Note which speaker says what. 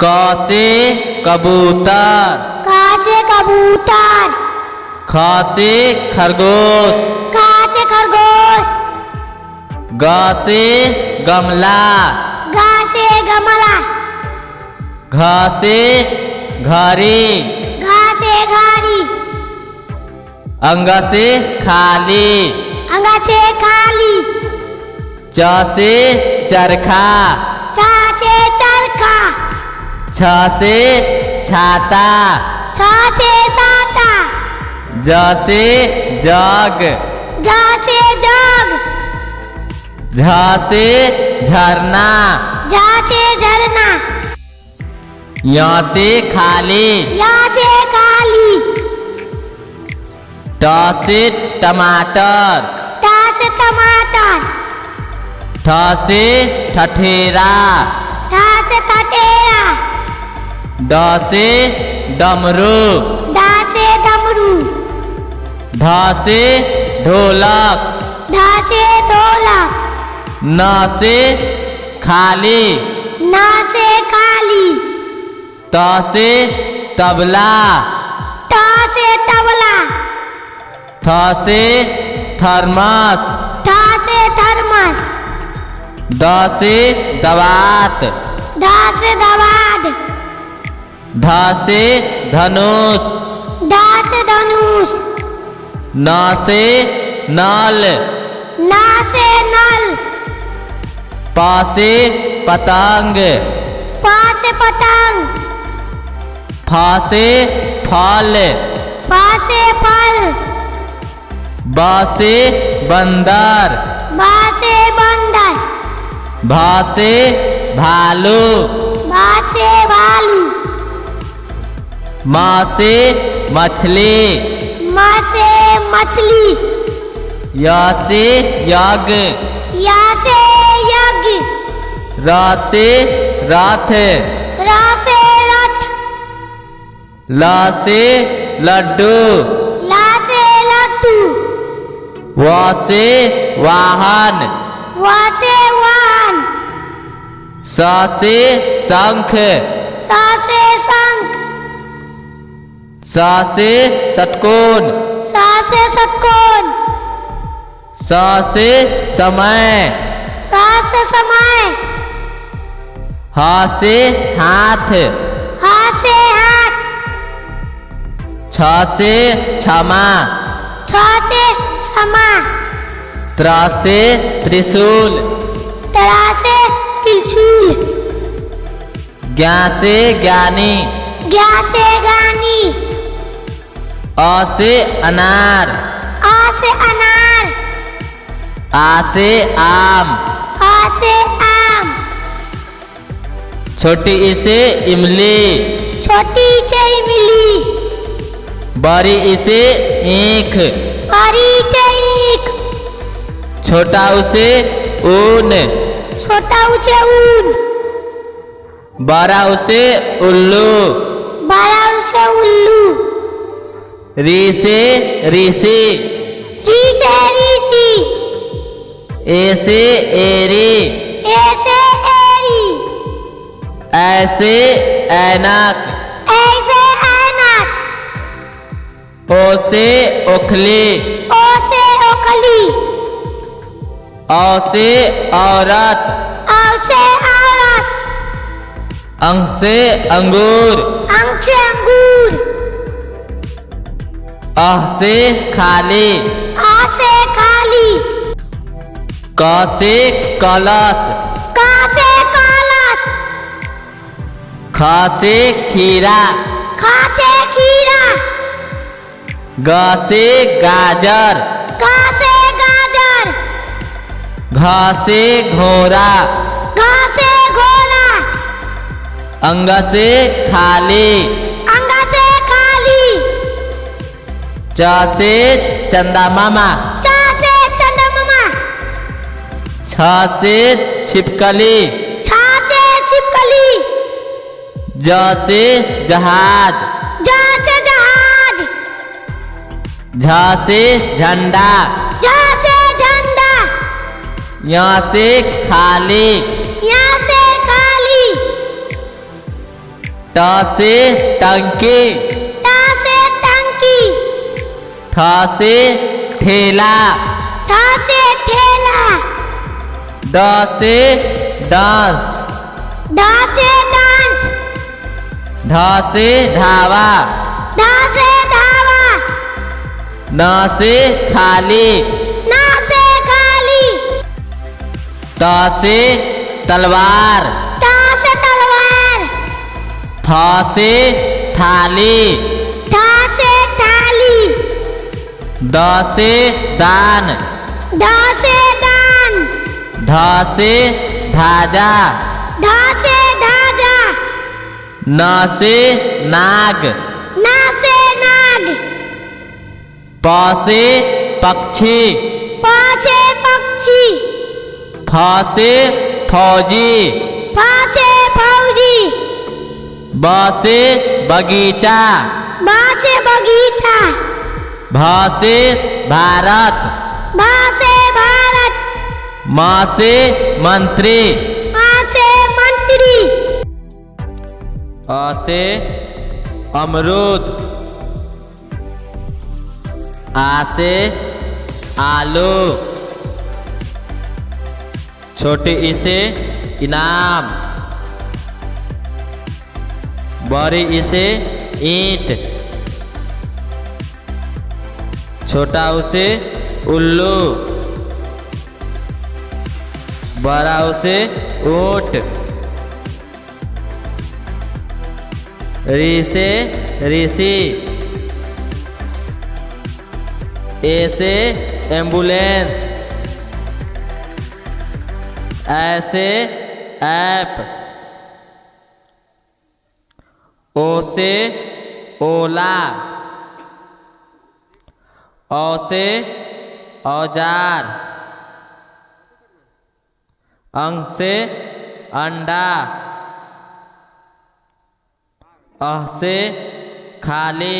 Speaker 1: क से कबूतर,
Speaker 2: क से कबूतर।
Speaker 1: ख से खरगोश,
Speaker 2: ख से खरगोश।
Speaker 1: ग से गमला,
Speaker 2: ग से गमला।
Speaker 1: घ से घड़ी,
Speaker 2: घ से घड़ी।
Speaker 1: अंग से खाली,
Speaker 2: अंग से खाली।
Speaker 1: च से चरखा,
Speaker 2: च से चरखा।
Speaker 1: छ से छाता,
Speaker 2: छ से छाता।
Speaker 1: ज से जग,
Speaker 2: ज से जग।
Speaker 1: झ से झरना,
Speaker 2: झ से झरना।
Speaker 1: य से खाली,
Speaker 2: य से खाली।
Speaker 1: ट से टमाटर,
Speaker 2: ट से टमाटर।
Speaker 1: ठ से ठठेरा,
Speaker 2: ठ से ठठेरा।
Speaker 1: ड से डमरू,
Speaker 2: ड से डमरू।
Speaker 1: ढ से ढोलक,
Speaker 2: ढ से ढोलक।
Speaker 1: न से खाली,
Speaker 2: न से खाली।
Speaker 1: त से तबला,
Speaker 2: त से तबला।
Speaker 1: थ से थर्मस,
Speaker 2: थ से थर्मस।
Speaker 1: द से दवात,
Speaker 2: ध से दवात।
Speaker 1: ध से धनुष,
Speaker 2: ध से धनुष।
Speaker 1: न से नल,
Speaker 2: न से नल।
Speaker 1: प से पतंग,
Speaker 2: प से पतंग।
Speaker 1: फ से फल,
Speaker 2: फ से फल।
Speaker 1: ब से बंदर,
Speaker 2: ब से बंदर।
Speaker 1: भ से भालू,
Speaker 2: भ से भालू।
Speaker 1: म से मछली,
Speaker 2: म से मछली।
Speaker 1: य से यज्ञ,
Speaker 2: य से यज्ञ।
Speaker 1: र से रथ,
Speaker 2: र से रथ।
Speaker 1: ल से लड्डू,
Speaker 2: ल से लड्डू।
Speaker 1: व से वाहन,
Speaker 2: व से वाहन।
Speaker 1: स से शंख,
Speaker 2: स से शंख।
Speaker 1: स से षटकोण,
Speaker 2: स से षटकोण।
Speaker 1: स से समय,
Speaker 2: स से समय।
Speaker 1: ह से हाथ,
Speaker 2: ह से हाथ।
Speaker 1: छ से क्षमा,
Speaker 2: छ से क्षमा।
Speaker 1: त्र से त्रिशूल,
Speaker 2: त्र से त्रिशूल।
Speaker 1: ज्ञ से ज्ञानी,
Speaker 2: ज्ञ से ज्ञानी।
Speaker 1: अ से अनार,
Speaker 2: अ से अनार।
Speaker 1: आ से आम,
Speaker 2: आ से आम।
Speaker 1: छोटी ई से इमली,
Speaker 2: छोटी से इमली।
Speaker 1: बड़ी ई से ईख,
Speaker 2: बड़ी से ईख।
Speaker 1: छोटा ऊ से ऊन,
Speaker 2: छोटा ऊ से ऊन।
Speaker 1: बड़ा ऊ से उल्लू,
Speaker 2: बड़ा ऊ से उल्लू।
Speaker 1: री से ऋषि,
Speaker 2: री से ऋषि।
Speaker 1: ए से एरी,
Speaker 2: ए से एरी।
Speaker 1: ऐ से ऐनक,
Speaker 2: ऐसे ऐनक।
Speaker 1: ओ से ओखली,
Speaker 2: ओ से ओखली।
Speaker 1: औ से औरत,
Speaker 2: औ से औरत।
Speaker 1: अंग से अंगूर,
Speaker 2: अंग से अंगूर।
Speaker 1: अह से खाली,
Speaker 2: आ से खाली।
Speaker 1: क से कलश,
Speaker 2: क से कलश।
Speaker 1: ख से खीरा,
Speaker 2: ख से खीरा।
Speaker 1: ग से गाजर,
Speaker 2: ग से गाजर।
Speaker 1: घ से घोड़ा,
Speaker 2: घ से घोड़ा।
Speaker 1: अंग से खाली,
Speaker 2: अंग से खाली।
Speaker 1: च से चंदा मामा,
Speaker 2: च से चंद्रमा।
Speaker 1: छ से छिपकली,
Speaker 2: छ से छिपकली।
Speaker 1: ज से जहाज,
Speaker 2: ज से जहाज।
Speaker 1: झ से झंडा,
Speaker 2: झ से झंडा।
Speaker 1: यहाँ से खाली,
Speaker 2: यहाँ से खाली।
Speaker 1: ट से टंकी,
Speaker 2: ट से टंकी,
Speaker 1: ठ से ठेला,
Speaker 2: ठ से ठेला,
Speaker 1: ड से डांस,
Speaker 2: ढ से डांस,
Speaker 1: ढ से ढाबा,
Speaker 2: ढ से ढाबा,
Speaker 1: न से खाली,
Speaker 2: न से खाली,
Speaker 1: त से तलवार,
Speaker 2: त से तलवार,
Speaker 1: थ से थाली,
Speaker 2: थ से थाली,
Speaker 1: द से दान,
Speaker 2: ध से दान,
Speaker 1: ध से धाजा,
Speaker 2: ध से ढाजा,
Speaker 1: न से नाग,
Speaker 2: न से नाग,
Speaker 1: प से पक्षी,
Speaker 2: प से पक्षी,
Speaker 1: फ से फौजी,
Speaker 2: फ से फौजी,
Speaker 1: ब से बगीचा,
Speaker 2: ब से बगीचा,
Speaker 1: भ से भारत,
Speaker 2: भ से भारत,
Speaker 1: म से मंत्री,
Speaker 2: म से मंत्री,
Speaker 1: अ से अमरूद, आ से आलू, छोटी ई से इनाम, बड़ी ई से ईंट, छोटा ऊ से उल्लू, बड़ा ऊ से ऊंट, री से ऋषि, ए से एम्बुलेंस, ऐसे ऐप, ओ से ओला, औ से औजार, अंग से अंडा, अह से खाली,